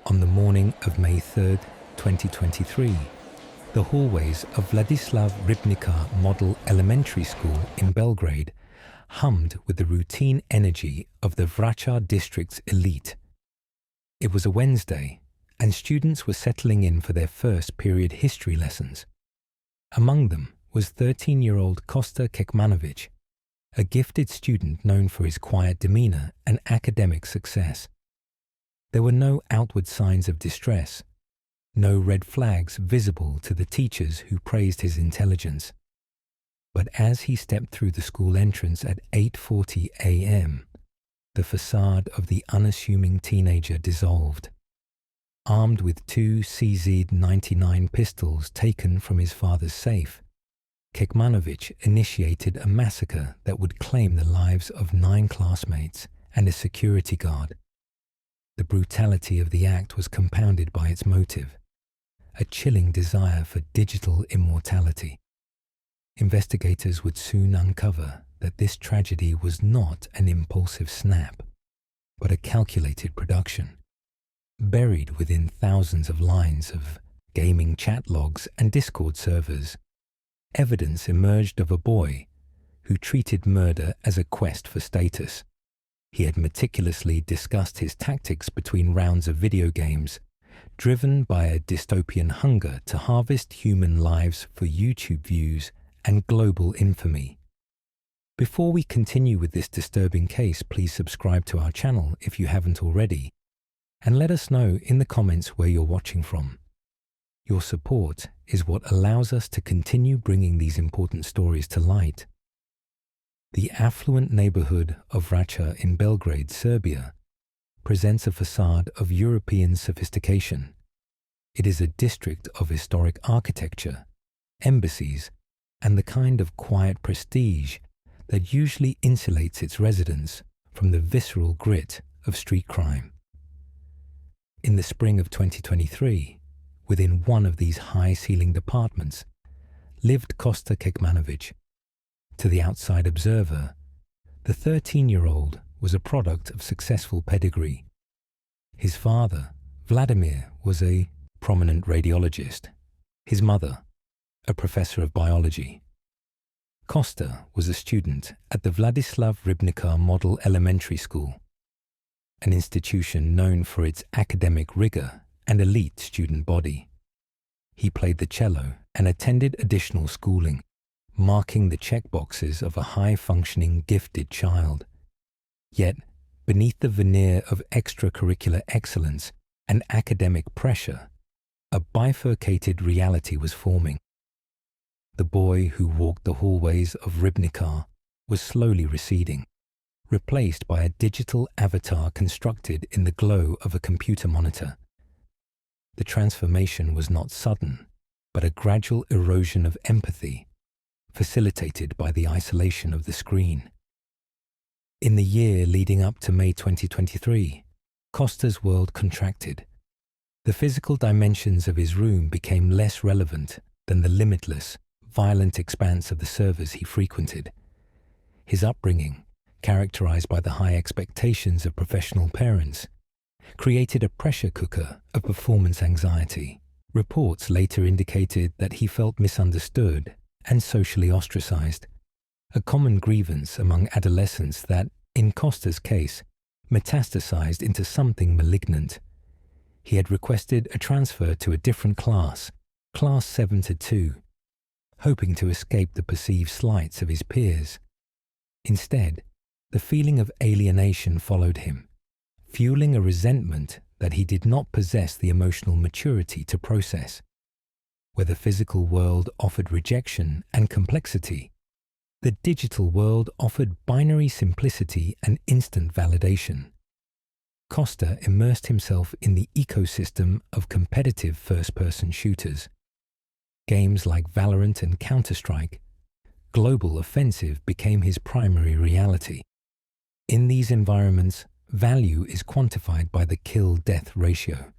On the morning of May 3rd, 2023, the hallways of Vladislav Ribnica Model Elementary School in Belgrade hummed with the routine energy of the Vračar district's elite. It was a Wednesday, and students were settling in for their first period history lessons. Among them was 13-year-old Kosta Kekmanovic, a gifted student known for his quiet demeanor and academic success. There were no outward signs of distress, no red flags visible to the teachers who praised his intelligence. But as he stepped through the school entrance at 8:40 a.m., the facade of the unassuming teenager dissolved. Armed with two CZ-99 pistols taken from his father's safe, Kekmanovic initiated a massacre that would claim the lives of 9 classmates and a security guard. The brutality of the act was compounded by its motive, a chilling desire for digital immortality. Investigators would soon uncover that this tragedy was not an impulsive snap, but a calculated production. Buried within thousands of lines of gaming chat logs and Discord servers, evidence emerged of a boy who treated murder as a quest for status. He had meticulously discussed his tactics between rounds of video games, driven by a dystopian hunger to harvest human lives for YouTube views and global infamy. Before we continue with this disturbing case, please subscribe to our channel if you haven't already, and let us know in the comments where you're watching from. Your support is what allows us to continue bringing these important stories to light. The affluent neighborhood of Vračar in Belgrade, Serbia, presents a facade of European sophistication. It is a district of historic architecture, embassies, and the kind of quiet prestige that usually insulates its residents from the visceral grit of street crime. In the spring of 2023, within one of these high-ceilinged apartments, lived Kosta Kekmanovic. To the outside observer, the 13-year-old was a product of successful pedigree. His father, Vladimir, was a prominent radiologist. His mother, a professor of biology. Kosta was a student at the Vladislav Ribnica Model Elementary School, an institution known for its academic rigor and elite student body. He played the cello and attended additional schooling, marking the checkboxes of a high-functioning, gifted child. Yet, beneath the veneer of extracurricular excellence and academic pressure, a bifurcated reality was forming. The boy who walked the hallways of Ribnica was slowly receding, replaced by a digital avatar constructed in the glow of a computer monitor. The transformation was not sudden, but a gradual erosion of empathy, facilitated by the isolation of the screen. In the year leading up to May 2023, Kosta's world contracted. The physical dimensions of his room became less relevant than the limitless, violent expanse of the servers he frequented. His upbringing, characterized by the high expectations of professional parents, created a pressure cooker of performance anxiety. Reports later indicated that he felt misunderstood and socially ostracized, a common grievance among adolescents that, in Kosta's case, metastasized into something malignant. He had requested a transfer to a different class, Class 7-2, hoping to escape the perceived slights of his peers. Instead, the feeling of alienation followed him, fueling a resentment that he did not possess the emotional maturity to process. Where the physical world offered rejection and complexity, the digital world offered binary simplicity and instant validation. Kosta immersed himself in the ecosystem of competitive first-person shooters. Games like Valorant and Counter-Strike, global offensive became his primary reality. In these environments, value is quantified by the kill-death ratio.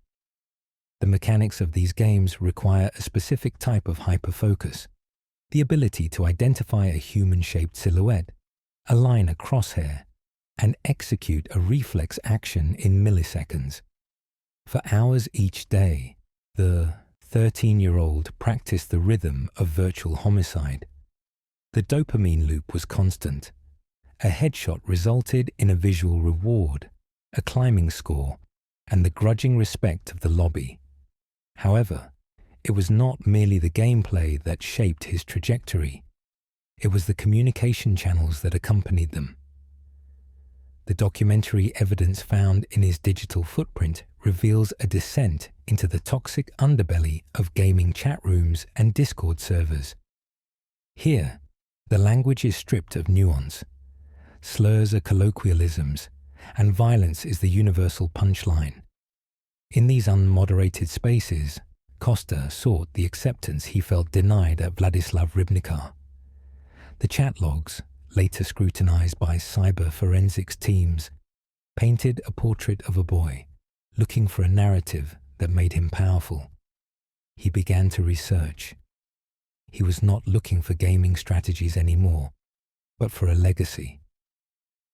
The mechanics of these games require a specific type of hyperfocus, the ability to identify a human-shaped silhouette, align a crosshair, and execute a reflex action in milliseconds. For hours each day, the 13-year-old practiced the rhythm of virtual homicide. The dopamine loop was constant. A headshot resulted in a visual reward, a climbing score, and the grudging respect of the lobby. However, it was not merely the gameplay that shaped his trajectory. It was the communication channels that accompanied them. The documentary evidence found in his digital footprint reveals a descent into the toxic underbelly of gaming chat rooms and Discord servers. Here, the language is stripped of nuance. Slurs are colloquialisms, and violence is the universal punchline. In these unmoderated spaces, Costa sought the acceptance he felt denied at Vladislav Rybnikar. The chat logs, later scrutinized by cyber forensics teams, painted a portrait of a boy looking for a narrative that made him powerful. He began to research. He was not looking for gaming strategies anymore, but for a legacy.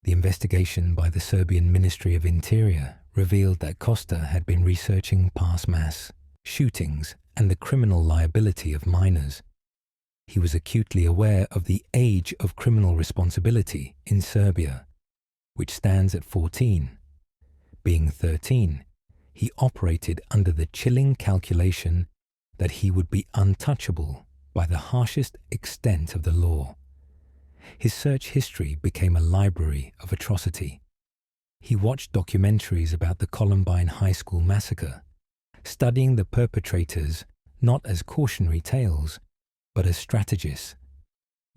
The investigation by the Serbian Ministry of Interior revealed that Costa had been researching past mass shootings and the criminal liability of minors. He was acutely aware of the age of criminal responsibility in Serbia, which stands at 14. Being 13, he operated under the chilling calculation that he would be untouchable by the harshest extent of the law. His search history became a library of atrocity. He watched documentaries about the Columbine High School massacre, studying the perpetrators not as cautionary tales, but as strategists.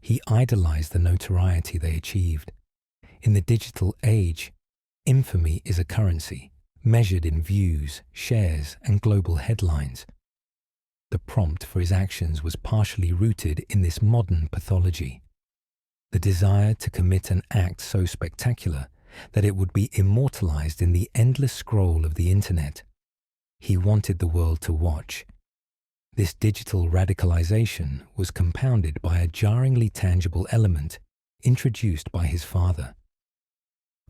He idolized the notoriety they achieved. In the digital age, infamy is a currency, measured in views, shares, and global headlines. The prompt for his actions was partially rooted in this modern pathology. The desire to commit an act so spectacular that it would be immortalized in the endless scroll of the internet. He wanted the world to watch. This digital radicalization was compounded by a jarringly tangible element introduced by his father.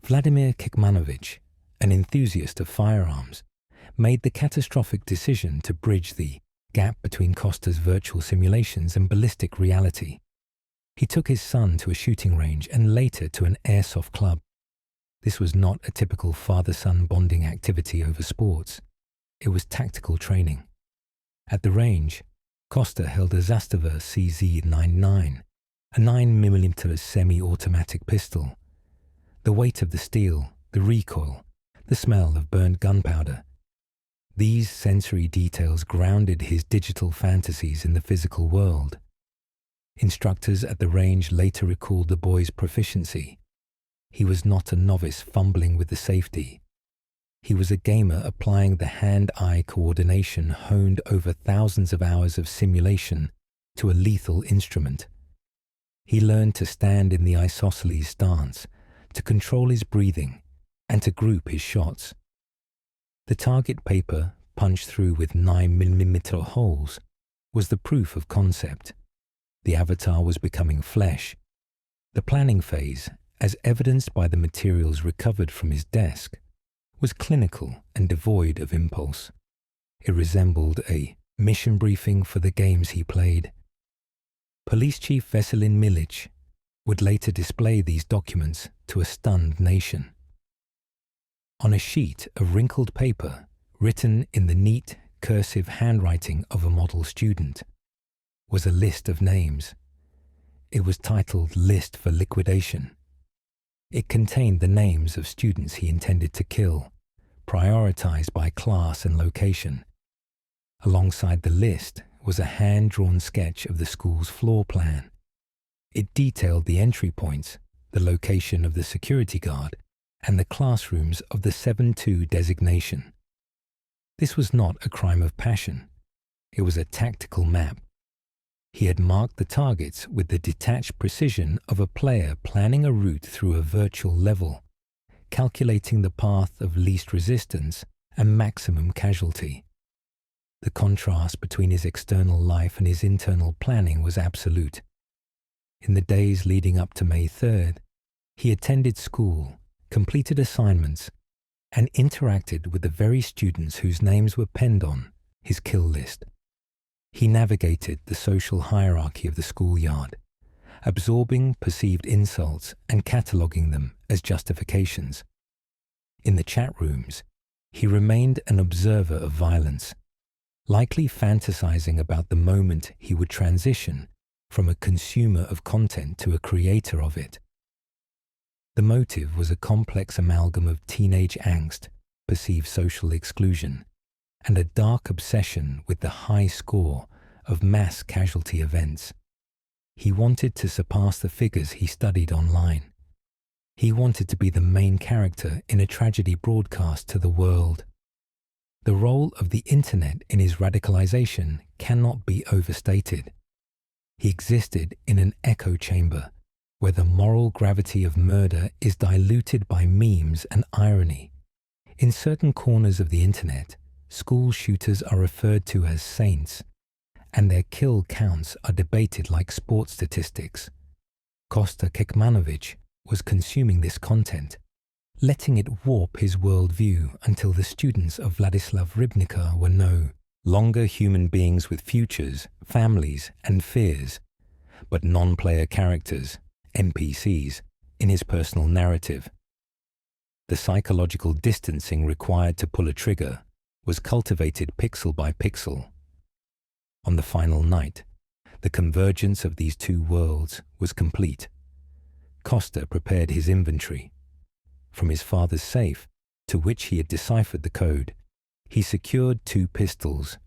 Vladimir Kekmanovic, an enthusiast of firearms, made the catastrophic decision to bridge the gap between Costa's virtual simulations and ballistic reality. He took his son to a shooting range and later to an airsoft club. This was not a typical father-son bonding activity over sports. It was tactical training. At the range, Costa held a Zastava CZ-99, a 9mm semi-automatic pistol. The weight of the steel, the recoil, the smell of burned gunpowder. These sensory details grounded his digital fantasies in the physical world. Instructors at the range later recalled the boy's proficiency. He was not a novice fumbling with the safety. He was a gamer applying the hand-eye coordination honed over thousands of hours of simulation to a lethal instrument. He learned to stand in the isosceles stance, to control his breathing, and to group his shots. The target paper, punched through with 9mm holes, was the proof of concept. The avatar was becoming flesh. The planning phase, as evidenced by the materials recovered from his desk, was clinical and devoid of impulse. It resembled a mission briefing for the games he played. Police Chief Veselin Milic would later display these documents to a stunned nation. On a sheet of wrinkled paper, written in the neat, cursive handwriting of a model student, was a list of names. It was titled List for Liquidation. It contained the names of students he intended to kill, prioritized by class and location. Alongside the list was a hand-drawn sketch of the school's floor plan. It detailed the entry points, the location of the security guard, and the classrooms of the 7-2 designation. This was not a crime of passion. It was a tactical map. He had marked the targets with the detached precision of a player planning a route through a virtual level, calculating the path of least resistance and maximum casualty. The contrast between his external life and his internal planning was absolute. In the days leading up to May 3rd, he attended school, completed assignments, and interacted with the very students whose names were penned on his kill list. He navigated the social hierarchy of the schoolyard, absorbing perceived insults and cataloguing them as justifications. In the chat rooms, he remained an observer of violence, likely fantasizing about the moment he would transition from a consumer of content to a creator of it. The motive was a complex amalgam of teenage angst, perceived social exclusion, and a dark obsession with the high score of mass casualty events. He wanted to surpass the figures he studied online. He wanted to be the main character in a tragedy broadcast to the world. The role of the internet in his radicalization cannot be overstated. He existed in an echo chamber where the moral gravity of murder is diluted by memes and irony. In certain corners of the internet, school shooters are referred to as saints, and their kill counts are debated like sports statistics. Kosta Kekmanovic was consuming this content, letting it warp his worldview until the students of Vladislav Ribnica were no longer human beings with futures, families, and fears, but non-player characters, NPCs, in his personal narrative. The psychological distancing required to pull a trigger was cultivated pixel by pixel. On the final night, the convergence of these two worlds was complete. Kosta prepared his inventory. From his father's safe, to which he had deciphered the code, he secured 2 pistols,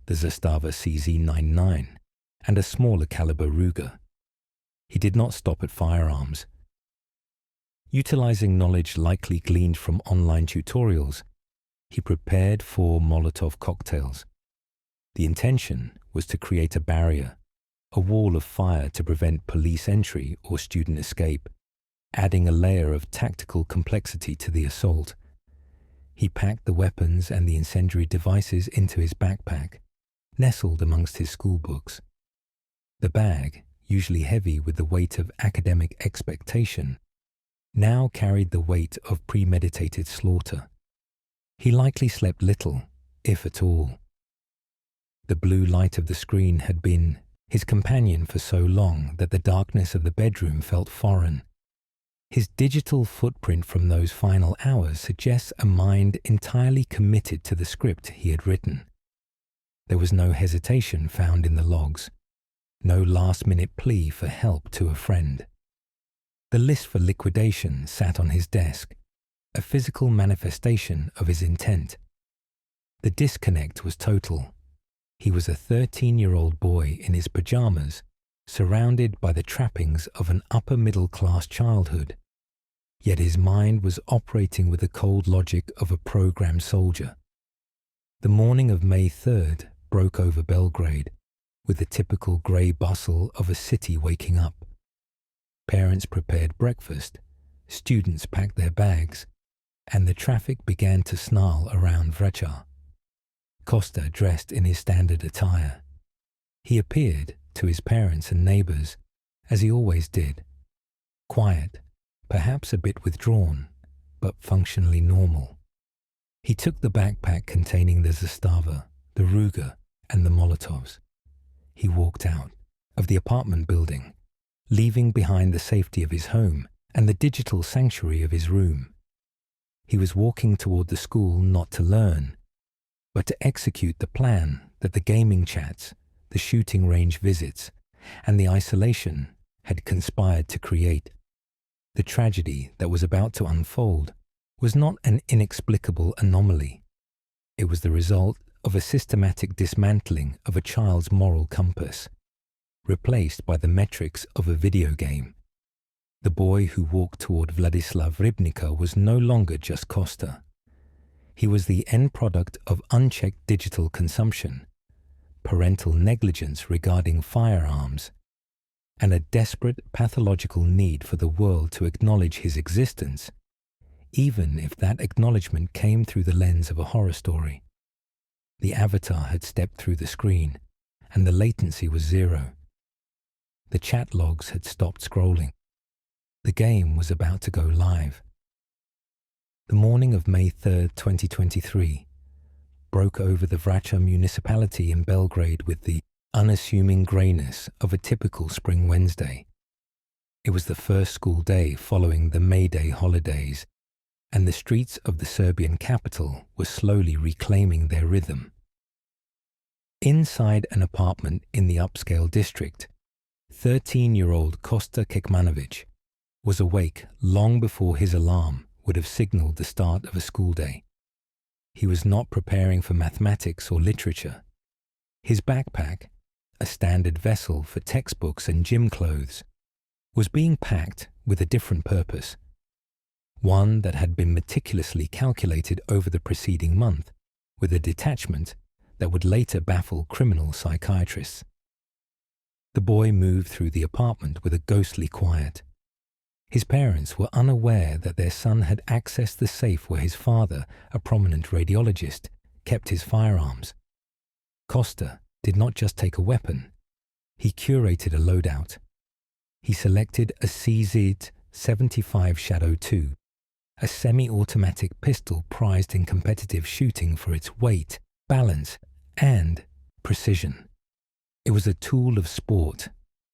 the Zastava CZ-99 and a smaller caliber Ruger. He did not stop at firearms. Utilizing knowledge likely gleaned from online tutorials, he prepared 4 Molotov cocktails. The intention was to create a barrier, a wall of fire to prevent police entry or student escape, adding a layer of tactical complexity to the assault. He packed the weapons and the incendiary devices into his backpack, nestled amongst his school books. The bag, usually heavy with the weight of academic expectation, now carried the weight of premeditated slaughter. He likely slept little, if at all. The blue light of the screen had been his companion for so long that the darkness of the bedroom felt foreign. His digital footprint from those final hours suggests a mind entirely committed to the script he had written. There was no hesitation found in the logs, no last-minute plea for help to a friend. The list for liquidation sat on his desk, a physical manifestation of his intent. The disconnect was total. He was a 13-year-old boy in his pajamas, surrounded by the trappings of an upper-middle-class childhood. Yet his mind was operating with the cold logic of a programmed soldier. The morning of May 3rd broke over Belgrade, with the typical grey bustle of a city waking up. Parents prepared breakfast, students packed their bags, and the traffic began to snarl around Vračar. Kosta dressed in his standard attire. He appeared, to his parents and neighbours, as he always did, quiet, perhaps a bit withdrawn, but functionally normal. He took the backpack containing the Zastava, the Ruger, and the Molotovs. He walked out of the apartment building, leaving behind the safety of his home and the digital sanctuary of his room. He was walking toward the school not to learn, but to execute the plan that the gaming chats, the shooting range visits, and the isolation had conspired to create. The tragedy that was about to unfold was not an inexplicable anomaly. It was the result of a systematic dismantling of a child's moral compass, replaced by the metrics of a video game. The boy who walked toward Vladislav Ribnica was no longer just Kosta. He was the end product of unchecked digital consumption, parental negligence regarding firearms, and a desperate pathological need for the world to acknowledge his existence, even if that acknowledgement came through the lens of a horror story. The avatar had stepped through the screen, and the latency was 0. The chat logs had stopped scrolling. The game was about to go live. The morning of May 3rd, 2023, broke over the Vrača municipality in Belgrade with the unassuming greyness of a typical spring Wednesday. It was the first school day following the May Day holidays, and the streets of the Serbian capital were slowly reclaiming their rhythm. Inside an apartment in the upscale district, 13-year-old Kosta Kekmanovic was awake long before his alarm would have signaled the start of a school day. He was not preparing for mathematics or literature. His backpack, a standard vessel for textbooks and gym clothes, was being packed with a different purpose, one that had been meticulously calculated over the preceding month with a detachment that would later baffle criminal psychiatrists. The boy moved through the apartment with a ghostly quiet. His parents were unaware that their son had accessed the safe where his father, a prominent radiologist, kept his firearms. Kosta did not just take a weapon, he curated a loadout. He selected a CZ-75 Shadow II, a semi-automatic pistol prized in competitive shooting for its weight, balance, and precision. It was a tool of sport,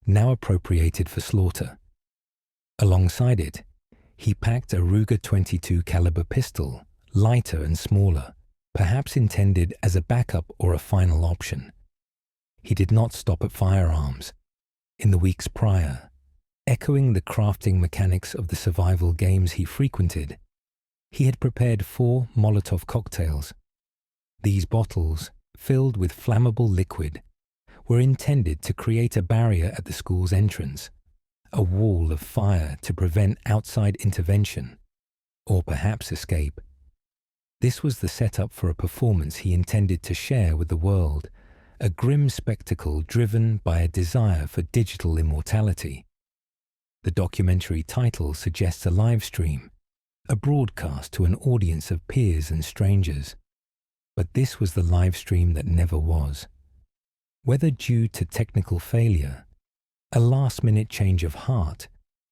now appropriated for slaughter. Alongside it, he packed a Ruger 22 caliber pistol, lighter and smaller, perhaps intended as a backup or a final option. He did not stop at firearms. In the weeks prior, echoing the crafting mechanics of the survival games he frequented, he had prepared 4 Molotov cocktails. These bottles, filled with flammable liquid, were intended to create a barrier at the school's entrance, a wall of fire to prevent outside intervention, or perhaps escape. This was the setup for a performance he intended to share with the world, a grim spectacle driven by a desire for digital immortality. The documentary title suggests a live stream, a broadcast to an audience of peers and strangers. But this was the live stream that never was. Whether due to technical failure, a last-minute change of heart,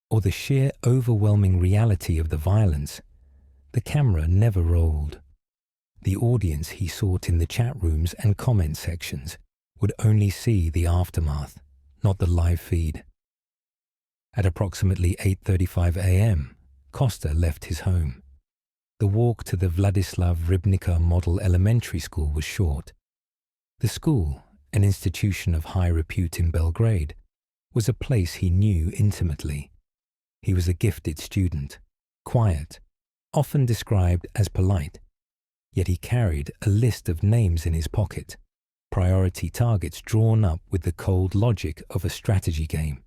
or the sheer overwhelming reality of the violence, the camera never rolled. The audience he sought in the chat rooms and comment sections would only see the aftermath, not the live feed. At approximately 8:35 a.m., Kosta left his home. The walk to the Vladislav Ribnica Model Elementary School was short. The school, an institution of high repute in Belgrade, was a place he knew intimately. He was a gifted student, quiet, often described as polite, yet he carried a list of names in his pocket, priority targets drawn up with the cold logic of a strategy game.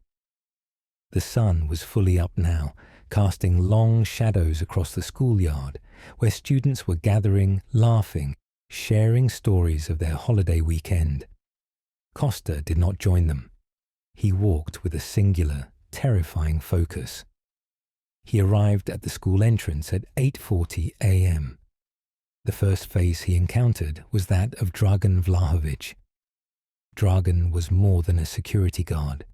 The sun was fully up now, casting long shadows across the schoolyard, where students were gathering, laughing, sharing stories of their holiday weekend. Kosta did not join them. He walked with a singular, terrifying focus. He arrived at the school entrance at 8:40 a.m. The first face he encountered was that of Dragan Vlahovic. Dragan was more than a security guard.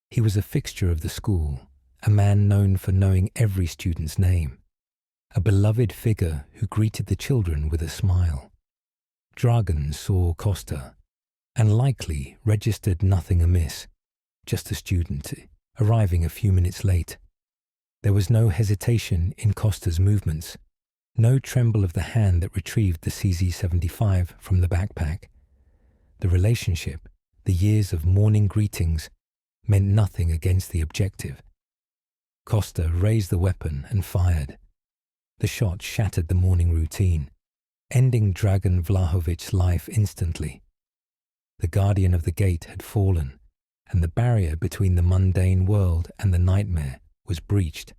He was a fixture of the school, a man known for knowing every student's name, a beloved figure who greeted the children with a smile. Dragan saw Kosta, and likely registered nothing amiss, just a student, arriving a few minutes late. There was no hesitation in Kosta's movements, no tremble of the hand that retrieved the CZ-75 from the backpack. The relationship, the years of morning greetings, meant nothing against the objective. Kosta raised the weapon and fired. The shot shattered the morning routine, ending Dragan Vlahovic's life instantly. The guardian of the gate had fallen, and the barrier between the mundane world and the nightmare was breached.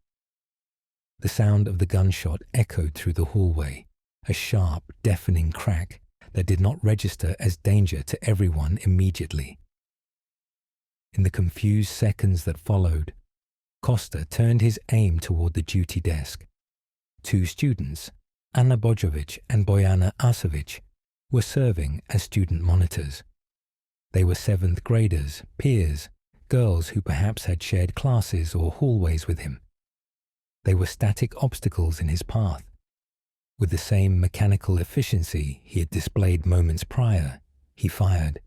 The sound of the gunshot echoed through the hallway, a sharp, deafening crack that did not register as danger to everyone immediately. In the confused seconds that followed, Kosta turned his aim toward the duty desk. 2 students, Anna Bojovic and Bojana Asovic, were serving as student monitors. They were 7th graders, peers, girls who perhaps had shared classes or hallways with him. They were static obstacles in his path, With the same mechanical efficiency he had displayed moments prior, he fired.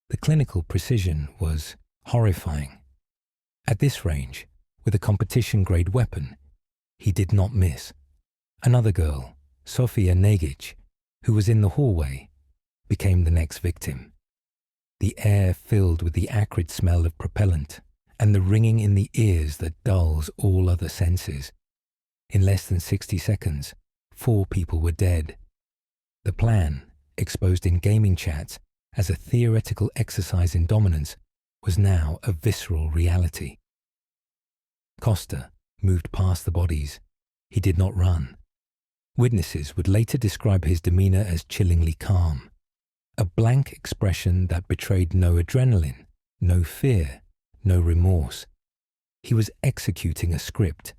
The clinical precision was horrifying. At this range, with a competition-grade weapon, he did not miss. Another girl, Sofia Negic, who was in the hallway, became the next victim. The air filled with the acrid smell of propellant and the ringing in the ears that dulls all other senses. In less than 60 seconds, 4 people were dead. The plan, exposed in gaming chats as a theoretical exercise in dominance, was now a visceral reality. Costa moved past the bodies. He did not run. Witnesses would later describe his demeanor as chillingly calm, a blank expression that betrayed no adrenaline, no fear, no remorse. He was executing a script.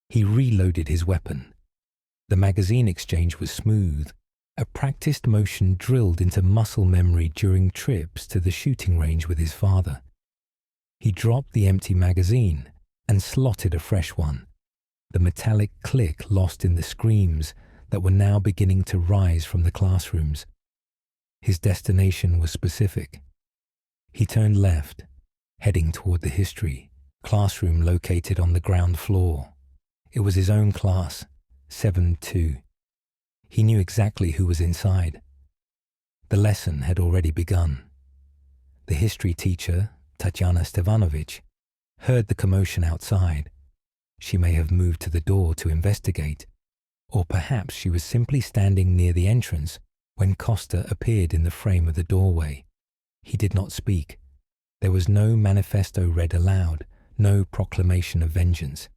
He reloaded his weapon. The magazine exchange was smooth, a practiced motion drilled into muscle memory during trips to the shooting range with his father. He dropped the empty magazine and slotted a fresh one, the metallic click lost in the screams that were now beginning to rise from the classrooms. His destination was specific. He turned left, heading toward the history classroom located on the ground floor. It was his own class, 7-2. He knew exactly who was inside. The lesson had already begun. The history teacher, Tatiana Stevanovic, heard the commotion outside. She may have moved to the door to investigate, or perhaps she was simply standing near the entrance when Costa appeared in the frame of the doorway. He did not speak. There was no manifesto read aloud, no proclamation of vengeance.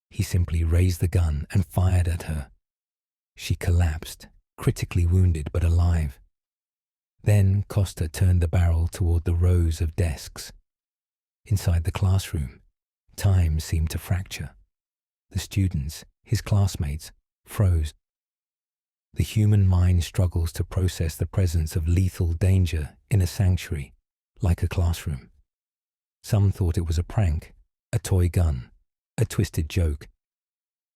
He simply raised the gun and fired at her. She collapsed, critically wounded but alive. Then Costa turned the barrel toward the rows of desks. Inside the classroom, time seemed to fracture. The students, his classmates, froze. The human mind struggles to process the presence of lethal danger in a sanctuary, like a classroom. Some thought it was a prank, a toy gun, a twisted joke.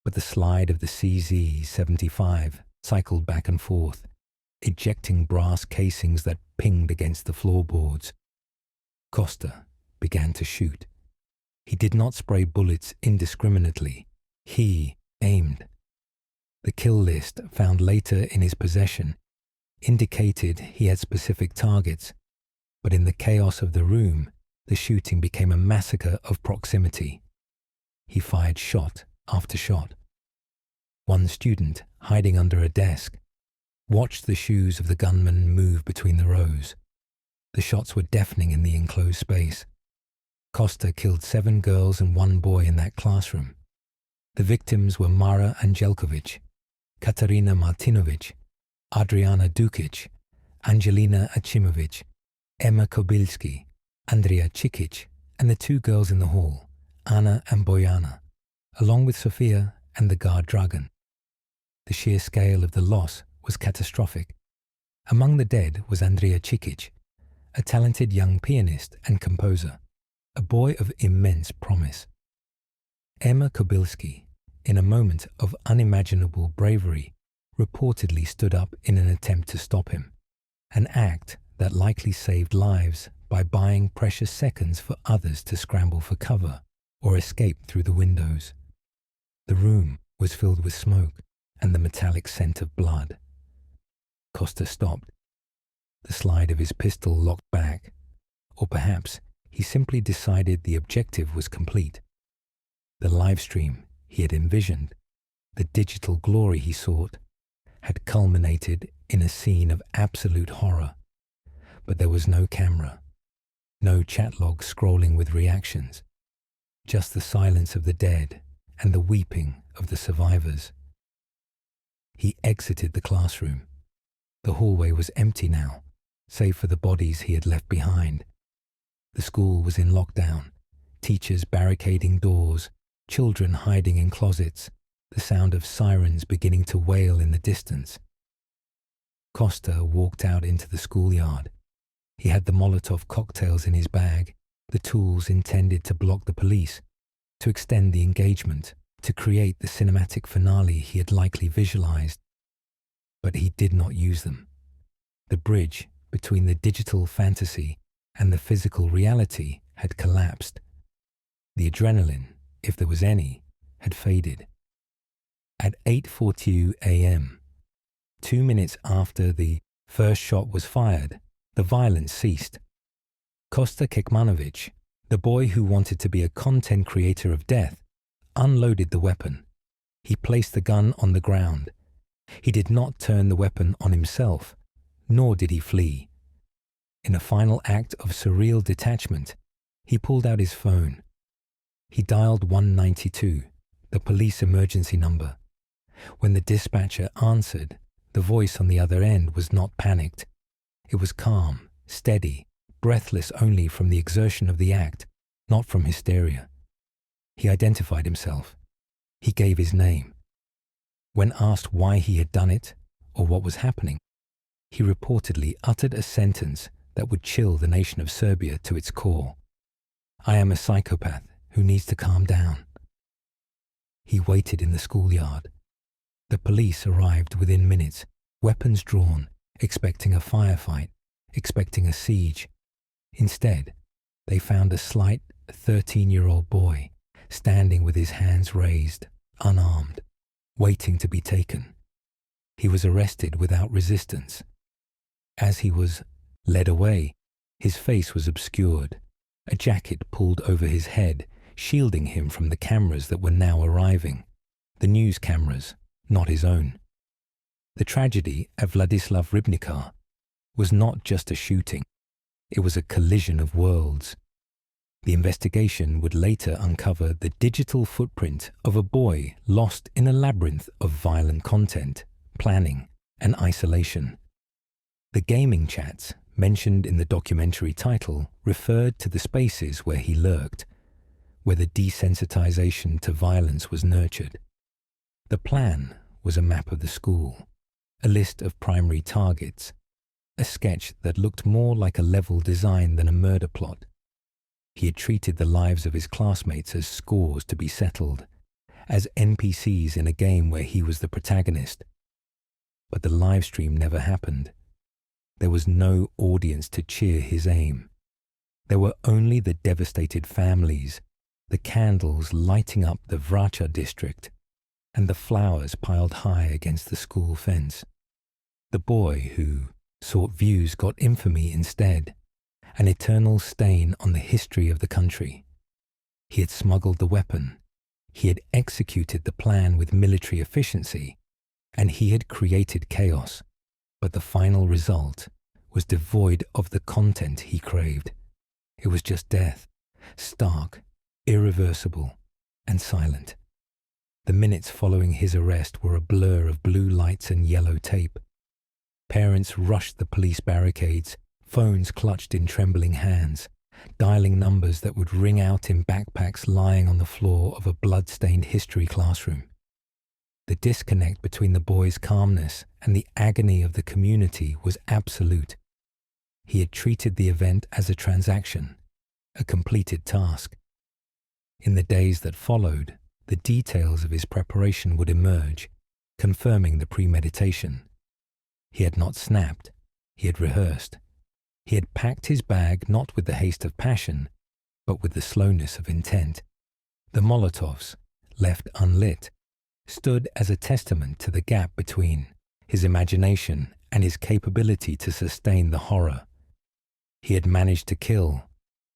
But the slide of the CZ-75 cycled back and forth, ejecting brass casings that pinged against the floorboards. Costa began to shoot. He did not spray bullets indiscriminately. He aimed. The kill list found later in his possession indicated he had specific targets, but in the chaos of the room, the shooting became a massacre of proximity. He fired shot after shot. One student, hiding under a desk, watched the shoes of the gunman move between the rows. The shots were deafening in the enclosed space. Costa killed 7 girls and 1 boy in that classroom. The victims were Mara Angelkovic, Katarina Martinovic, Adriana Dukic, Angelina Achimovic, Emma Kobilski, Andrea Cikic, and the 2 girls in the hall, Anna and Bojana, along with Sofia and the guard Dragan. The sheer scale of the loss was catastrophic. Among the dead was Andrea Cikic, a talented young pianist and composer, a boy of immense promise. Emma Kobilski, in a moment of unimaginable bravery, reportedly stood up in an attempt to stop him, an act that likely saved lives by buying precious seconds for others to scramble for cover or escape through the windows. The room was filled with smoke and the metallic scent of blood. Costa stopped. The slide of his pistol locked back, or perhaps he simply decided the objective was complete. The live stream he had envisioned, the digital glory he sought, had culminated in a scene of absolute horror. But there was no camera, no chat log scrolling with reactions, just the silence of the dead and the weeping of the survivors. He exited the classroom. The hallway was empty now, save for the bodies he had left behind. The school was in lockdown, teachers barricading doors, children hiding in closets, the sound of sirens beginning to wail in the distance. Costa walked out into the schoolyard. He had the Molotov cocktails in his bag, the tools intended to block the police, to extend the engagement, to create the cinematic finale he had likely visualized. but he did not use them. The bridge between the digital fantasy and the physical reality had collapsed. The adrenaline, if there was any, had faded. At 8:42 a.m., 2 minutes after the first shot was fired, the violence ceased. Kosta Kekmanovic, the boy who wanted to be a content creator of death, unloaded the weapon. He placed the gun on the ground. He did not turn the weapon on himself, nor did he flee. In a final act of surreal detachment, he pulled out his phone. He dialed 192, the police emergency number. When the dispatcher answered, the voice on the other end was not panicked. It was calm, steady, breathless only from the exertion of the act, not from hysteria. He identified himself. He gave his name. When asked why he had done it or what was happening, he reportedly uttered a sentence that would chill the nation of Serbia to its core. "I am a psychopath who needs to calm down." He waited in the schoolyard. The police arrived within minutes, weapons drawn, expecting a firefight, expecting a siege. Instead, they found a slight 13-year-old boy standing with his hands raised, unarmed, waiting to be taken. He was arrested without resistance. As he was led away, his face was obscured, a jacket pulled over his head, shielding him from the cameras that were now arriving, the news cameras, not his own. The tragedy at Vladislav Ribnikar was not just a shooting, it was a collision of worlds. The investigation would later uncover the digital footprint of a boy lost in a labyrinth of violent content, planning, and isolation. The gaming chats mentioned in the documentary title referred to the spaces where he lurked, where the desensitization to violence was nurtured. The plan was a map of the school, a list of primary targets, a sketch that looked more like a level design than a murder plot. He had treated the lives of his classmates as scores to be settled, as NPCs in a game where he was the protagonist. But the live stream never happened. There was no audience to cheer his aim. There were only the devastated families, the candles lighting up the Vracha district, and the flowers piled high against the school fence. The boy who sought views got infamy instead, an eternal stain on the history of the country. He had smuggled the weapon, he had executed the plan with military efficiency, and he had created chaos, but the final result was devoid of the content he craved. It was just death, stark, irreversible, and silent. The minutes following his arrest were a blur of blue lights and yellow tape. Parents rushed the police barricades, phones clutched in trembling hands, dialing numbers that would ring out in backpacks lying on the floor of a blood-stained history classroom. The disconnect between the boy's calmness and the agony of the community was absolute. He had treated the event as a transaction, a completed task. In the days that followed, the details of his preparation would emerge, confirming the premeditation. He had not snapped, he had rehearsed. He had packed his bag not with the haste of passion, but with the slowness of intent. The Molotovs, left unlit, stood as a testament to the gap between his imagination and his capability to sustain the horror. He had managed to kill,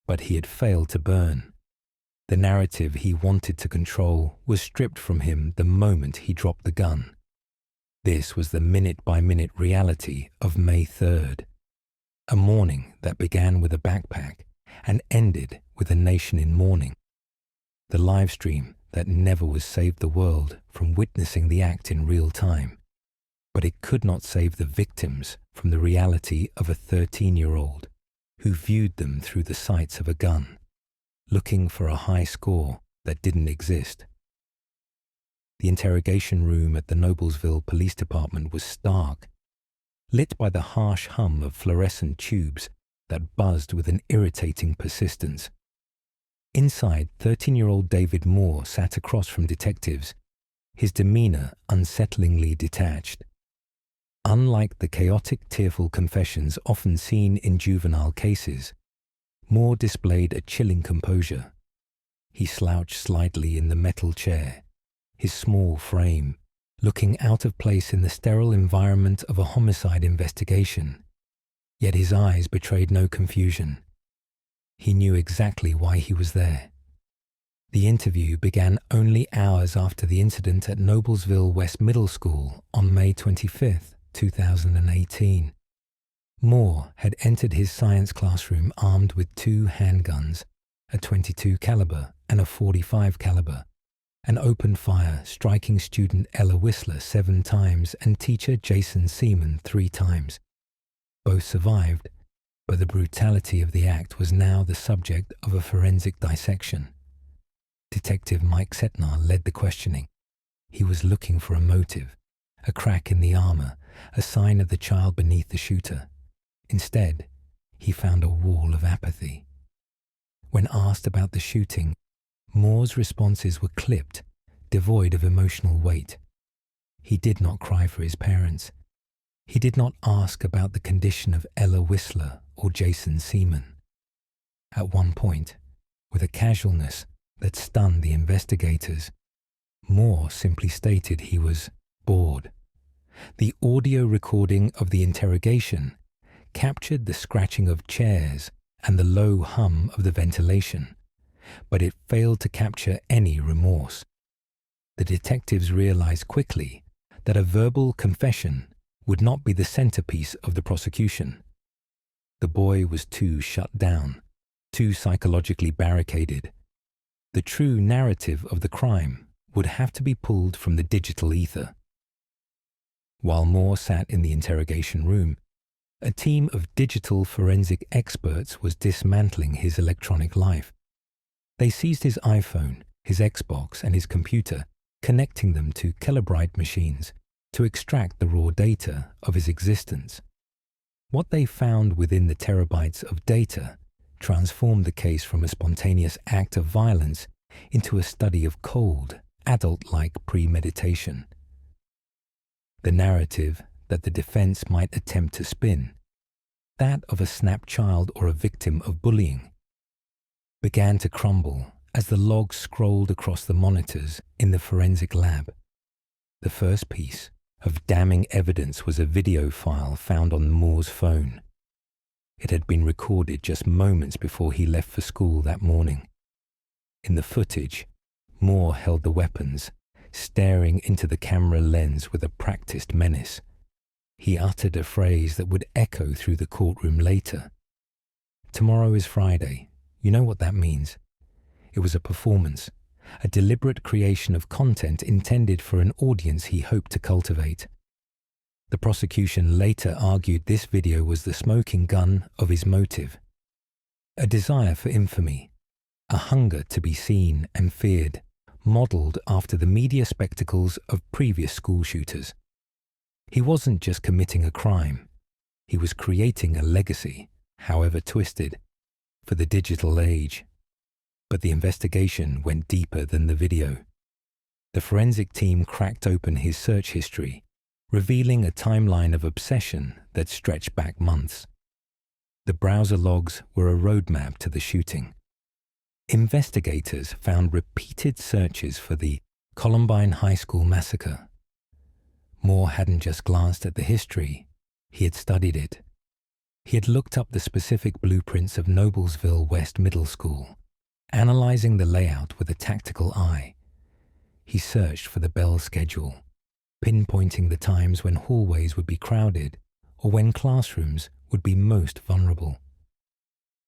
but he had failed to burn. The narrative he wanted to control was stripped from him the moment he dropped the gun. This was the minute-by-minute reality of May 3rd, a morning that began with a backpack and ended with a nation in mourning. The live stream that never was saved the world from witnessing the act in real time, but it could not save the victims from the reality of a 13-year-old who viewed them through the sights of a gun, looking for a high score that didn't exist. The interrogation room at the Noblesville Police Department was stark, lit by the harsh hum of fluorescent tubes that buzzed with an irritating persistence. Inside, 13-year-old David Moore sat across from detectives, his demeanor unsettlingly detached. Unlike the chaotic, tearful confessions often seen in juvenile cases, Moore displayed a chilling composure. He slouched slightly in the metal chair, his small frame looking out of place in the sterile environment of a homicide investigation. Yet his eyes betrayed no confusion. He knew exactly why he was there. The interview began only hours after the incident at Noblesville West Middle School on May 25, 2018. Moore had entered his science classroom armed with 2 handguns, a .22 caliber and a .45 caliber, and opened fire, striking student Ella Whistler 7 times and teacher Jason Seaman 3 times. Both survived, but the brutality of the act was now the subject of a forensic dissection. Detective Mike Setnar led the questioning. He was looking for a motive, a crack in the armor, a sign of the child beneath the shooter. Instead, he found a wall of apathy. When asked about the shooting, Moore's responses were clipped, devoid of emotional weight. He did not cry for his parents. He did not ask about the condition of Ella Whistler or Jason Seaman. At one point, with a casualness that stunned the investigators, Moore simply stated he was bored. The audio recording of the interrogation captured the scratching of chairs and the low hum of the ventilation, but it failed to capture any remorse. The detectives realized quickly that a verbal confession would not be the centerpiece of the prosecution. The boy was too shut down, too psychologically barricaded. The true narrative of the crime would have to be pulled from the digital ether. While Moore sat in the interrogation room, a team of digital forensic experts was dismantling his electronic life. They seized his iPhone, his Xbox, and his computer, connecting them to Celebrite machines to extract the raw data of his existence. What they found within the terabytes of data transformed the case from a spontaneous act of violence into a study of cold, adult-like premeditation. The narrative that the defense might attempt to spin, that of a snapped child or a victim of bullying, began to crumble as the logs scrolled across the monitors in the forensic lab. The first piece of damning evidence was a video file found on Moore's phone. It had been recorded just moments before he left for school that morning. In the footage, Moore held the weapons, staring into the camera lens with a practiced menace. He uttered a phrase that would echo through the courtroom later. "Tomorrow is Friday. You know what that means." It was a performance, a deliberate creation of content intended for an audience he hoped to cultivate. The prosecution later argued this video was the smoking gun of his motive. A desire for infamy, a hunger to be seen and feared, modeled after the media spectacles of previous school shooters. He wasn't just committing a crime, he was creating a legacy, however twisted, for the digital age. But the investigation went deeper than the video. The forensic team cracked open his search history, revealing a timeline of obsession that stretched back months. The browser logs were a roadmap to the shooting. Investigators found repeated searches for the Columbine High School massacre. Moore hadn't just glanced at the history, he had studied it. He had looked up the specific blueprints of Noblesville West Middle School, analyzing the layout with a tactical eye. He searched for the bell schedule, pinpointing the times when hallways would be crowded or when classrooms would be most vulnerable.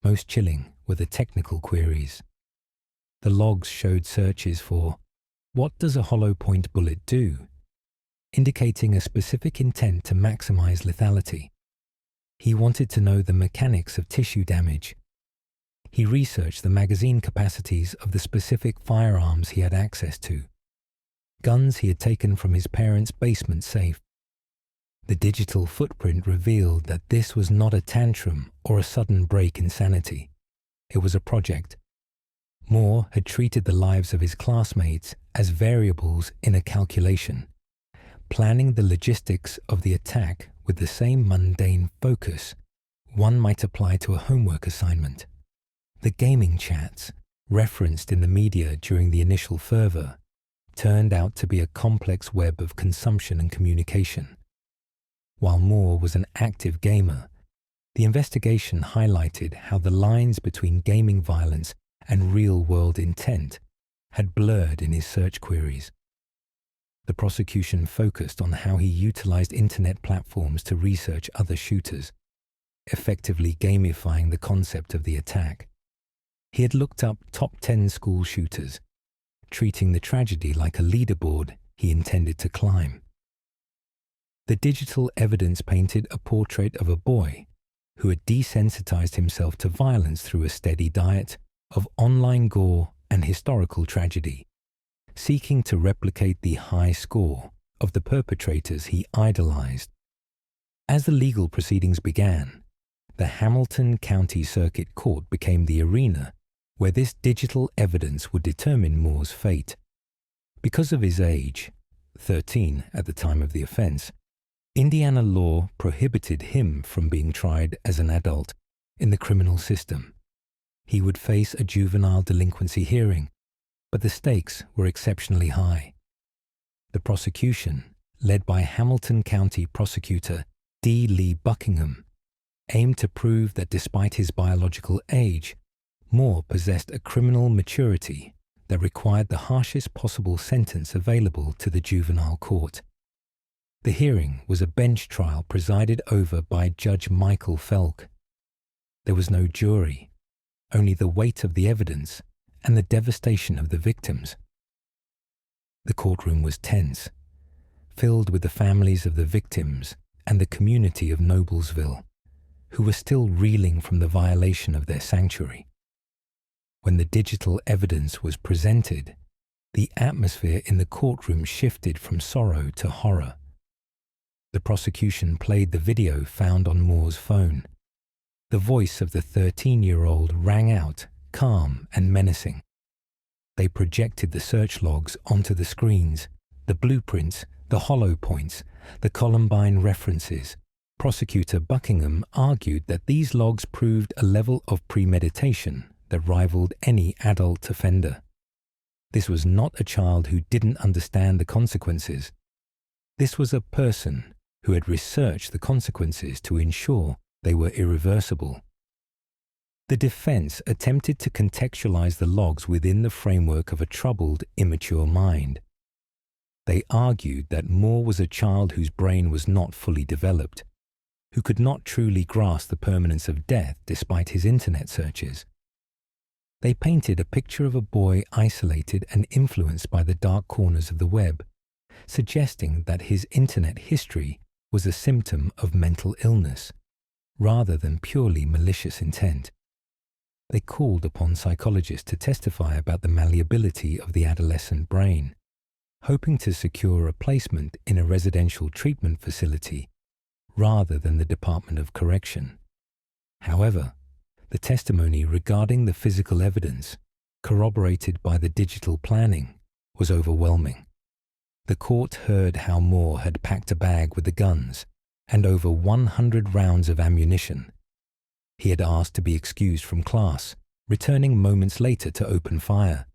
Most chilling were the technical queries. The logs showed searches for, "What does a hollow point bullet do?" indicating a specific intent to maximize lethality. He wanted to know the mechanics of tissue damage. He researched the magazine capacities of the specific firearms he had access to, guns he had taken from his parents' basement safe. The digital footprint revealed that this was not a tantrum or a sudden break in sanity. It was a project. Moore had treated the lives of his classmates as variables in a calculation, planning the logistics of the attack with the same mundane focus one might apply to a homework assignment. The gaming chats, referenced in the media during the initial fervor, turned out to be a complex web of consumption and communication. While Moore was an active gamer, the investigation highlighted how the lines between gaming violence and real-world intent had blurred in his search queries. The prosecution focused on how he utilized internet platforms to research other shooters, effectively gamifying the concept of the attack. He had looked up top 10 school shooters, treating the tragedy like a leaderboard he intended to climb. The digital evidence painted a portrait of a boy who had desensitized himself to violence through a steady diet of online gore and historical tragedy, seeking to replicate the high score of the perpetrators he idolized. As the legal proceedings began, the Hamilton County Circuit Court became the arena where this digital evidence would determine Moore's fate. Because of his age, 13 at the time of the offense, Indiana law prohibited him from being tried as an adult in the criminal system. He would face a juvenile delinquency hearing, but the stakes were exceptionally high. The prosecution, led by Hamilton County Prosecutor D. Lee Buckingham, aimed to prove that despite his biological age, Moore possessed a criminal maturity that required the harshest possible sentence available to the juvenile court. The hearing was a bench trial presided over by Judge Michael Felk. There was no jury, only the weight of the evidence and the devastation of the victims. The courtroom was tense, filled with the families of the victims and the community of Noblesville, who were still reeling from the violation of their sanctuary. When the digital evidence was presented, the atmosphere in the courtroom shifted from sorrow to horror. The prosecution played the video found on Moore's phone. The voice of the 13-year-old rang out, calm and menacing. They projected the search logs onto the screens, the blueprints, the hollow points, the Columbine references. Prosecutor Buckingham argued that these logs proved a level of premeditation that rivaled any adult offender. This was not a child who didn't understand the consequences. This was a person who had researched the consequences to ensure they were irreversible. The defense attempted to contextualize the logs within the framework of a troubled, immature mind. They argued that Moore was a child whose brain was not fully developed, who could not truly grasp the permanence of death despite his internet searches. They painted a picture of a boy isolated and influenced by the dark corners of the web, suggesting that his internet history was a symptom of mental illness, rather than purely malicious intent. They called upon psychologists to testify about the malleability of the adolescent brain, hoping to secure a placement in a residential treatment facility rather than the Department of Correction. However, the testimony regarding the physical evidence, corroborated by the digital planning, was overwhelming. The court heard how Moore had packed a bag with the guns and over 100 rounds of ammunition. He had asked to be excused from class, returning moments later to open fire.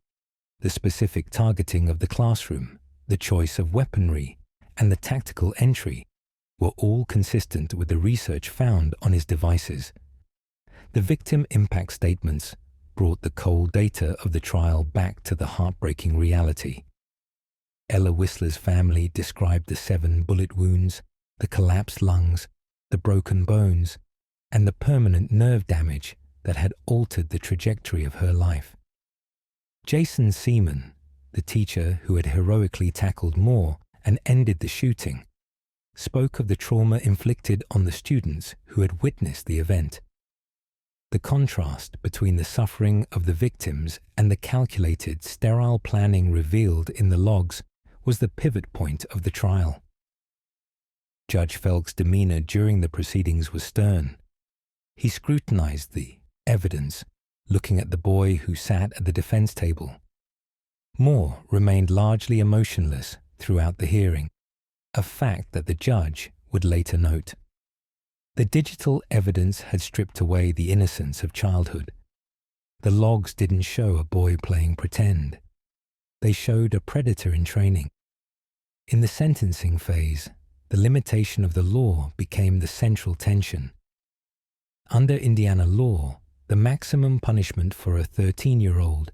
The specific targeting of the classroom, the choice of weaponry, and the tactical entry were all consistent with the research found on his devices. The victim impact statements brought the cold data of the trial back to the heartbreaking reality. Ella Whistler's family described the 7 bullet wounds, the collapsed lungs, the broken bones, and the permanent nerve damage that had altered the trajectory of her life. Jason Seaman, the teacher who had heroically tackled Moore and ended the shooting, spoke of the trauma inflicted on the students who had witnessed the event. The contrast between the suffering of the victims and the calculated, sterile planning revealed in the logs was the pivot point of the trial. Judge Felk's demeanor during the proceedings was stern. He scrutinized the evidence, looking at the boy who sat at the defense table. Moore remained largely emotionless throughout the hearing, a fact that the judge would later note. The digital evidence had stripped away the innocence of childhood. The logs didn't show a boy playing pretend. They showed a predator in training. In the sentencing phase, the limitation of the law became the central tension. Under Indiana law, the maximum punishment for a 13-year-old,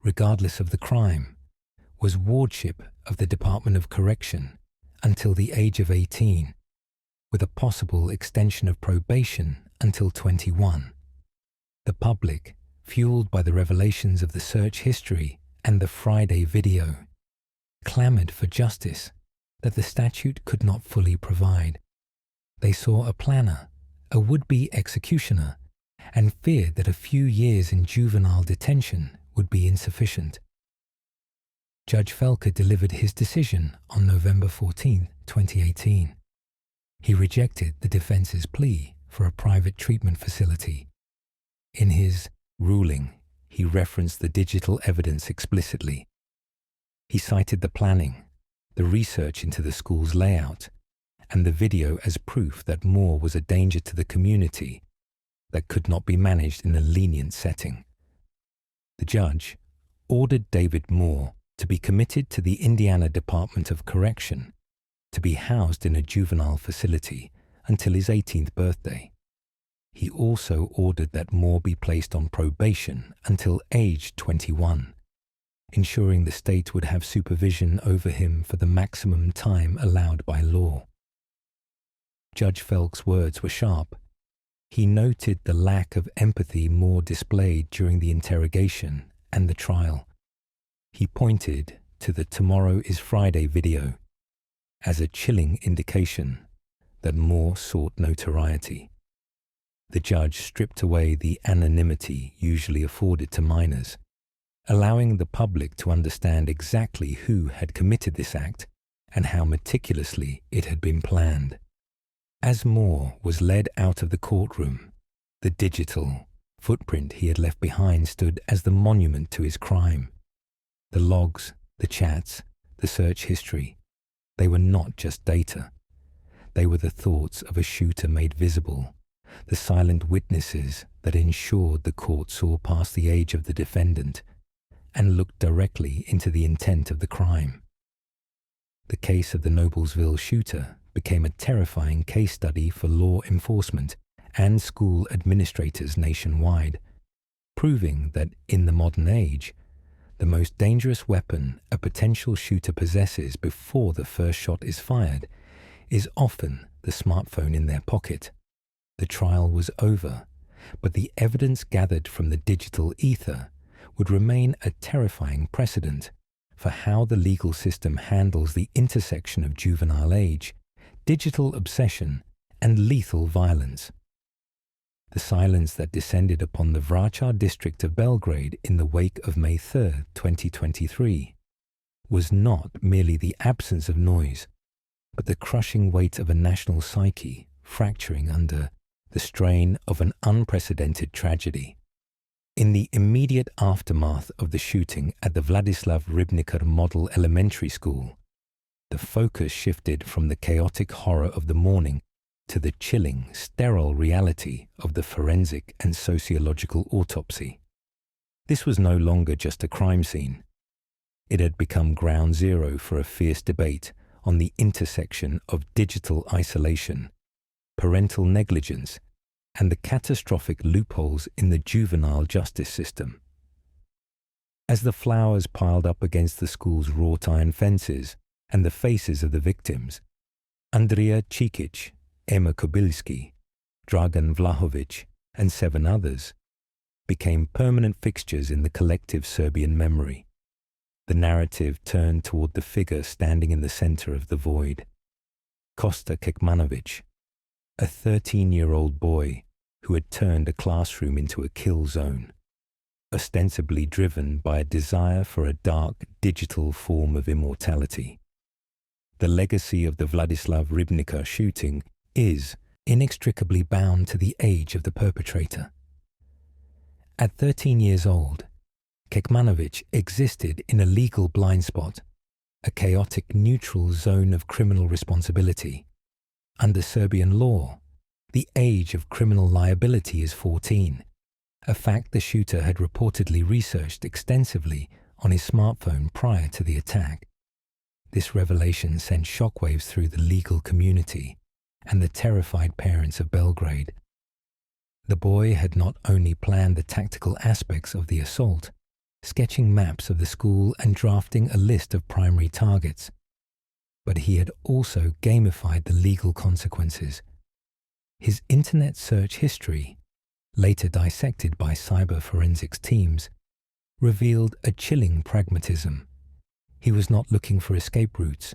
regardless of the crime, was wardship of the Department of Correction until the age of 18, with a possible extension of probation until 21. The public, fueled by the revelations of the search history and the Friday video, clamored for justice that the statute could not fully provide. They saw a planner, a would-be executioner, and feared that a few years in juvenile detention would be insufficient. Judge Felker delivered his decision on November 14, 2018. He rejected the defense's plea for a private treatment facility. In his ruling, he referenced the digital evidence explicitly. He cited the planning, the research into the school's layout, and the video as proof that Moore was a danger to the community that could not be managed in a lenient setting. The judge ordered David Moore to be committed to the Indiana Department of Correction, to be housed in a juvenile facility until his 18th birthday. He also ordered that Moore be placed on probation until age 21, ensuring the state would have supervision over him for the maximum time allowed by law. Judge Felk's words were sharp. He noted the lack of empathy Moore displayed during the interrogation and the trial. He pointed to the "Tomorrow is Friday" video as a chilling indication that Moore sought notoriety. The judge stripped away the anonymity usually afforded to minors, allowing the public to understand exactly who had committed this act and how meticulously it had been planned. As Moore was led out of the courtroom, the digital footprint he had left behind stood as the monument to his crime. The logs, the chats, the search history, they were not just data. They were the thoughts of a shooter made visible, the silent witnesses that ensured the court saw past the age of the defendant and looked directly into the intent of the crime. The case of the Noblesville shooter became a terrifying case study for law enforcement and school administrators nationwide, proving that in the modern age, the most dangerous weapon a potential shooter possesses before the first shot is fired is often the smartphone in their pocket. The trial was over, but the evidence gathered from the digital ether would remain a terrifying precedent for how the legal system handles the intersection of juvenile age, digital obsession, and lethal violence. The silence that descended upon the Vračar district of Belgrade in the wake of May 3, 2023, was not merely the absence of noise, but the crushing weight of a national psyche fracturing under the strain of an unprecedented tragedy. In the immediate aftermath of the shooting at the Vladislav Ribnikar Model Elementary School, the focus shifted from the chaotic horror of the morning to the chilling, sterile reality of the forensic and sociological autopsy. This was no longer just a crime scene. It had become ground zero for a fierce debate on the intersection of digital isolation, parental negligence, and the catastrophic loopholes in the juvenile justice system. As the flowers piled up against the school's wrought iron fences and the faces of the victims, Andrea Cikic, Emma Kobilski, Dragan Vlahovic, and 7 others became permanent fixtures in the collective Serbian memory. The narrative turned toward the figure standing in the center of the void, Kosta Kekmanovic, a 13-year-old boy who had turned a classroom into a kill zone, ostensibly driven by a desire for a dark digital form of immortality. The legacy of the Vladislav Ribnikar shooting is inextricably bound to the age of the perpetrator. At 13 years old, Kekmanovic existed in a legal blind spot, a chaotic neutral zone of criminal responsibility. Under Serbian law, the age of criminal liability is 14, a fact the shooter had reportedly researched extensively on his smartphone prior to the attack. This revelation sent shockwaves through the legal community and the terrified parents of Belgrade. The boy had not only planned the tactical aspects of the assault, sketching maps of the school and drafting a list of primary targets, but he had also gamified the legal consequences. His internet search history, later dissected by cyber forensics teams, revealed a chilling pragmatism. He was not looking for escape routes.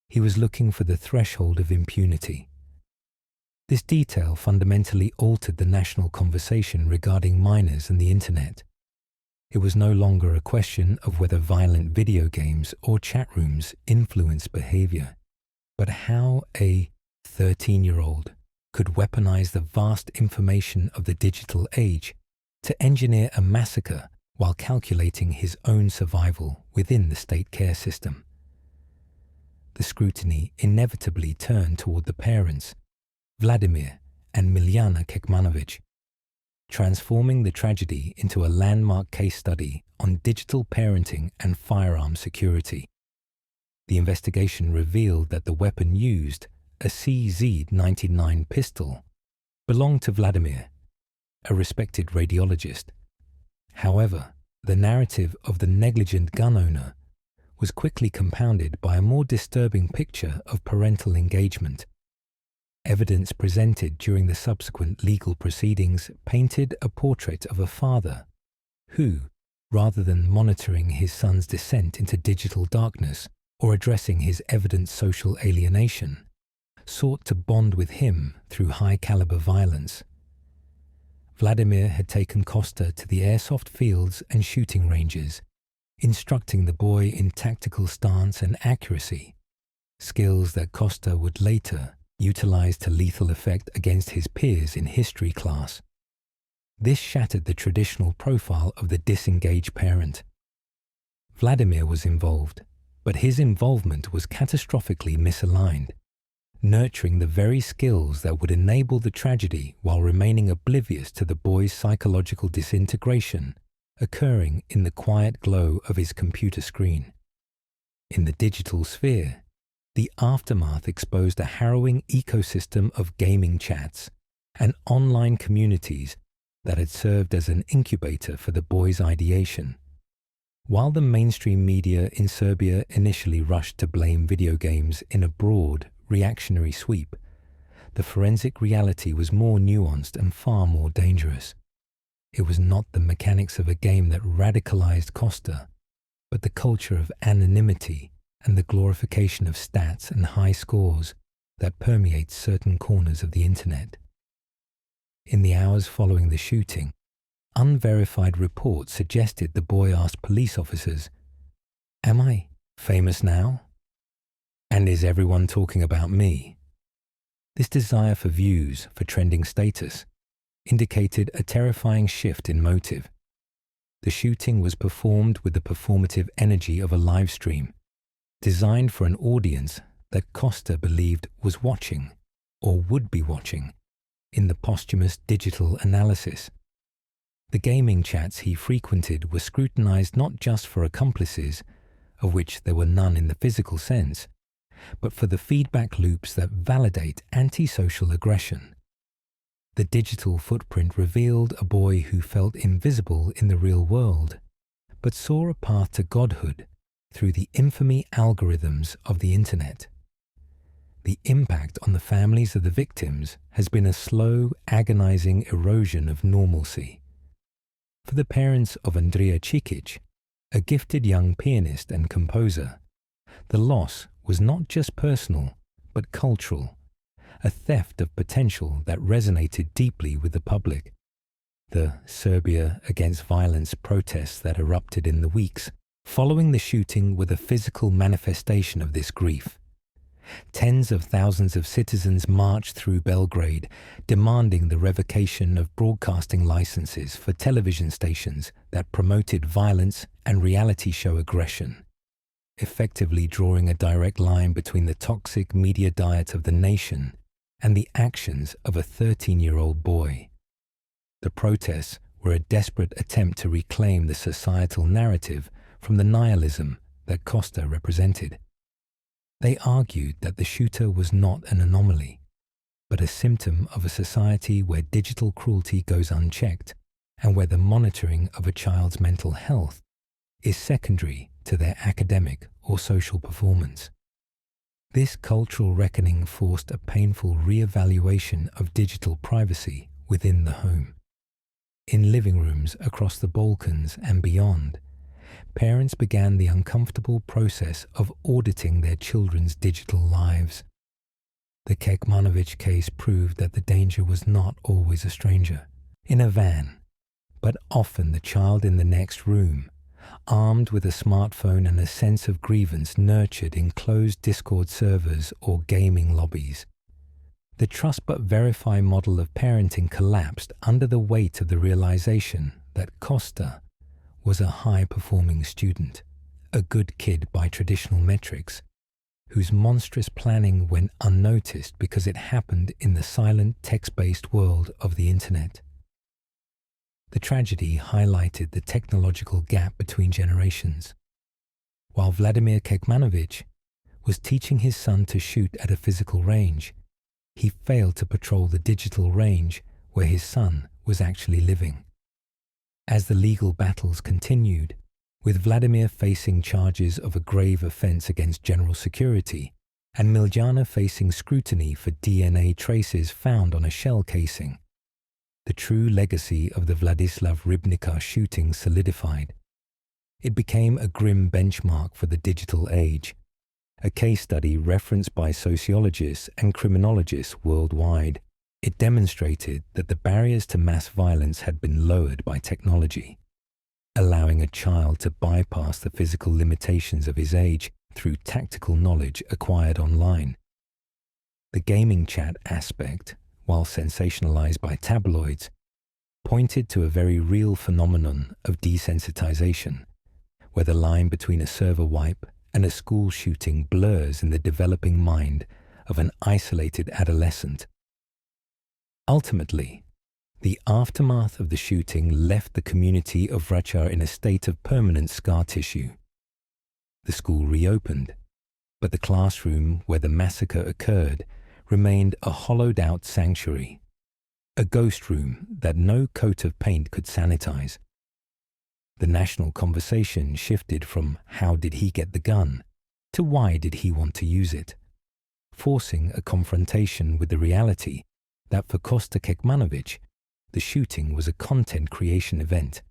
He was looking for the threshold of impunity. This detail fundamentally altered the national conversation regarding minors and the internet. It was no longer a question of whether violent video games or chat rooms influence behavior, but how a 13-year-old could weaponize the vast information of the digital age to engineer a massacre while calculating his own survival within the state care system. The scrutiny inevitably turned toward the parents, Vladimir and Miljana Kekmanovic, transforming the tragedy into a landmark case study on digital parenting and firearm security. The investigation revealed that the weapon used, a CZ-99 pistol, belonged to Vladimir, a respected radiologist. However, the narrative of the negligent gun owner was quickly compounded by a more disturbing picture of parental engagement. Evidence presented during the subsequent legal proceedings painted a portrait of a father who, rather than monitoring his son's descent into digital darkness or addressing his evident social alienation, sought to bond with him through high-caliber violence. Vladimir had taken Costa to the airsoft fields and shooting ranges, instructing the boy in tactical stance and accuracy, skills that Costa would later utilize to lethal effect against his peers in history class. This shattered the traditional profile of the disengaged parent. Vladimir was involved, but his involvement was catastrophically misaligned, nurturing the very skills that would enable the tragedy while remaining oblivious to the boy's psychological disintegration occurring in the quiet glow of his computer screen. In the digital sphere, the aftermath exposed a harrowing ecosystem of gaming chats and online communities that had served as an incubator for the boy's ideation. While the mainstream media in Serbia initially rushed to blame video games in a broad, reactionary sweep, the forensic reality was more nuanced and far more dangerous. It was not the mechanics of a game that radicalized Costa, but the culture of anonymity and the glorification of stats and high scores that permeates certain corners of the internet. In the hours following the shooting, unverified reports suggested the boy asked police officers, "Am I famous now? And is everyone talking about me?" This desire for views, for trending status, indicated a terrifying shift in motive. The shooting was performed with the performative energy of a live stream, designed for an audience that Costa believed was watching, or would be watching, in the posthumous digital analysis. The gaming chats he frequented were scrutinized not just for accomplices, of which there were none in the physical sense, but for the feedback loops that validate antisocial aggression. The digital footprint revealed a boy who felt invisible in the real world, but saw a path to godhood through the infamy algorithms of the internet. The impact on the families of the victims has been a slow, agonizing erosion of normalcy. For the parents of Andrija Cikic, a gifted young pianist and composer, the loss was not just personal, but cultural, a theft of potential that resonated deeply with the public. The Serbia Against Violence protests that erupted in the weeks following the shooting were the physical manifestation of this grief. Tens of thousands of citizens marched through Belgrade, demanding the revocation of broadcasting licenses for television stations that promoted violence and reality show aggression. effectively drawing a direct line between the toxic media diet of the nation and the actions of a 13-year-old boy. The protests were a desperate attempt to reclaim the societal narrative from the nihilism that Costa represented. They argued that the shooter was not an anomaly, but a symptom of a society where digital cruelty goes unchecked and where the monitoring of a child's mental health is secondary to their academic or social performance. This cultural reckoning forced a painful re-evaluation of digital privacy within the home. In living rooms across the Balkans and beyond, parents began the uncomfortable process of auditing their children's digital lives. The Kekmanovic case proved that the danger was not always a stranger in a van, but often the child in the next room, armed with a smartphone and a sense of grievance nurtured in closed Discord servers or gaming lobbies. The trust but verify model of parenting collapsed under the weight of the realization that Costa was a high-performing student, a good kid by traditional metrics, whose monstrous planning went unnoticed because it happened in the silent text-based world of the internet. The tragedy highlighted the technological gap between generations. While Vladimir Kekmanovic was teaching his son to shoot at a physical range, he failed to patrol the digital range where his son was actually living. As the legal battles continued, with Vladimir facing charges of a grave offense against general security and Miljana facing scrutiny for DNA traces found on a shell casing, the true legacy of the Vladislav Ribnikar shooting solidified. It became a grim benchmark for the digital age, a case study referenced by sociologists and criminologists worldwide. It demonstrated that the barriers to mass violence had been lowered by technology, allowing a child to bypass the physical limitations of his age through tactical knowledge acquired online. The gaming chat aspect, while sensationalized by tabloids, pointed to a very real phenomenon of desensitization, where the line between a server wipe and a school shooting blurs in the developing mind of an isolated adolescent. Ultimately, the aftermath of the shooting left the community of Vračar in a state of permanent scar tissue. The school reopened, but the classroom where the massacre occurred remained a hollowed-out sanctuary, a ghost room that no coat of paint could sanitize. The national conversation shifted from how did he get the gun to why did he want to use it, forcing a confrontation with the reality that for Costa Kekmanovic, the shooting was a content creation event,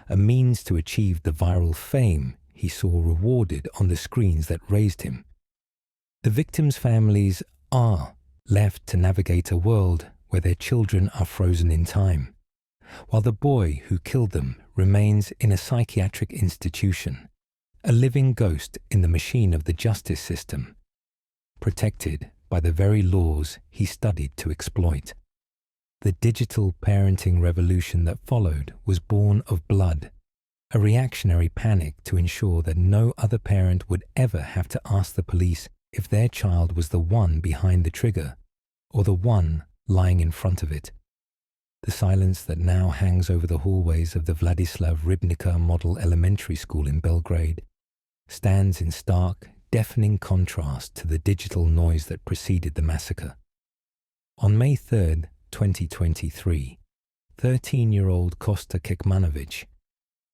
a means to achieve the viral fame he saw rewarded on the screens that raised him. The victims' families are left to navigate a world where their children are frozen in time, while the boy who killed them remains in a psychiatric institution, a living ghost in the machine of the justice system, protected by the very laws he studied to exploit. The digital parenting revolution that followed was born of blood, a reactionary panic to ensure that no other parent would ever have to ask the police if their child was the one behind the trigger or the one lying in front of it. The silence that now hangs over the hallways of the Vladislav Ribnikar Model Elementary School in Belgrade stands in stark, deafening contrast to the digital noise that preceded the massacre. On May 3rd, 2023, 13-year-old Costa Kekmanovic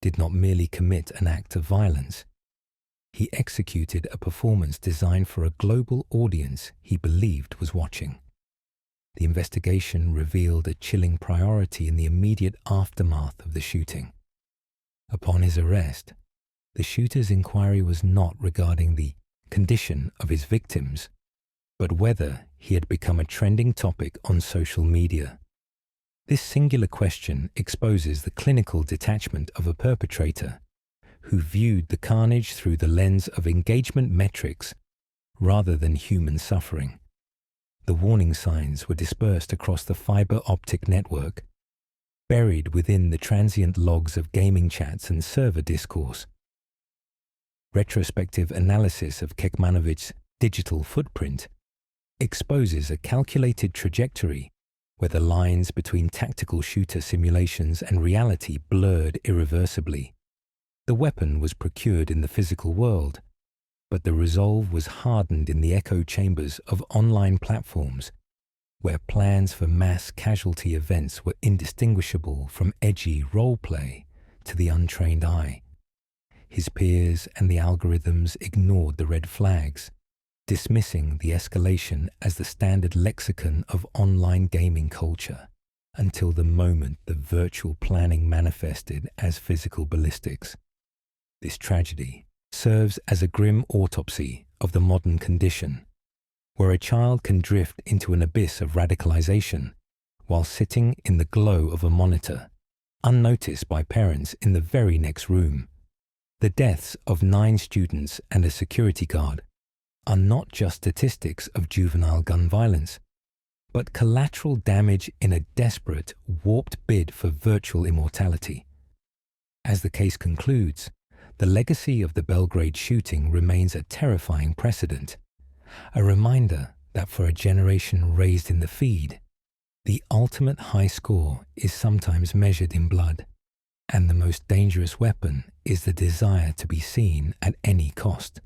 did not merely commit an act of violence. He executed a performance designed for a global audience he believed was watching. The investigation revealed a chilling priority in the immediate aftermath of the shooting. Upon his arrest, the shooter's inquiry was not regarding the condition of his victims, but whether he had become a trending topic on social media. This singular question exposes the clinical detachment of a perpetrator who viewed the carnage through the lens of engagement metrics rather than human suffering. The warning signs were dispersed across the fiber optic network, buried within the transient logs of gaming chats and server discourse. Retrospective analysis of Kekmanovich's digital footprint exposes a calculated trajectory where the lines between tactical shooter simulations and reality blurred irreversibly. The weapon was procured in the physical world, but the resolve was hardened in the echo chambers of online platforms where plans for mass casualty events were indistinguishable from edgy role-play to the untrained eye. His peers and the algorithms ignored the red flags, dismissing the escalation as the standard lexicon of online gaming culture, until the moment the virtual planning manifested as physical ballistics. This tragedy serves as a grim autopsy of the modern condition, where a child can drift into an abyss of radicalization while sitting in the glow of a monitor, unnoticed by parents in the very next room. The deaths of 9 students and a security guard are not just statistics of juvenile gun violence, but collateral damage in a desperate, warped bid for virtual immortality. As the case concludes, the legacy of the Belgrade shooting remains a terrifying precedent, a reminder that for a generation raised in the feed, the ultimate high score is sometimes measured in blood, and the most dangerous weapon is the desire to be seen at any cost.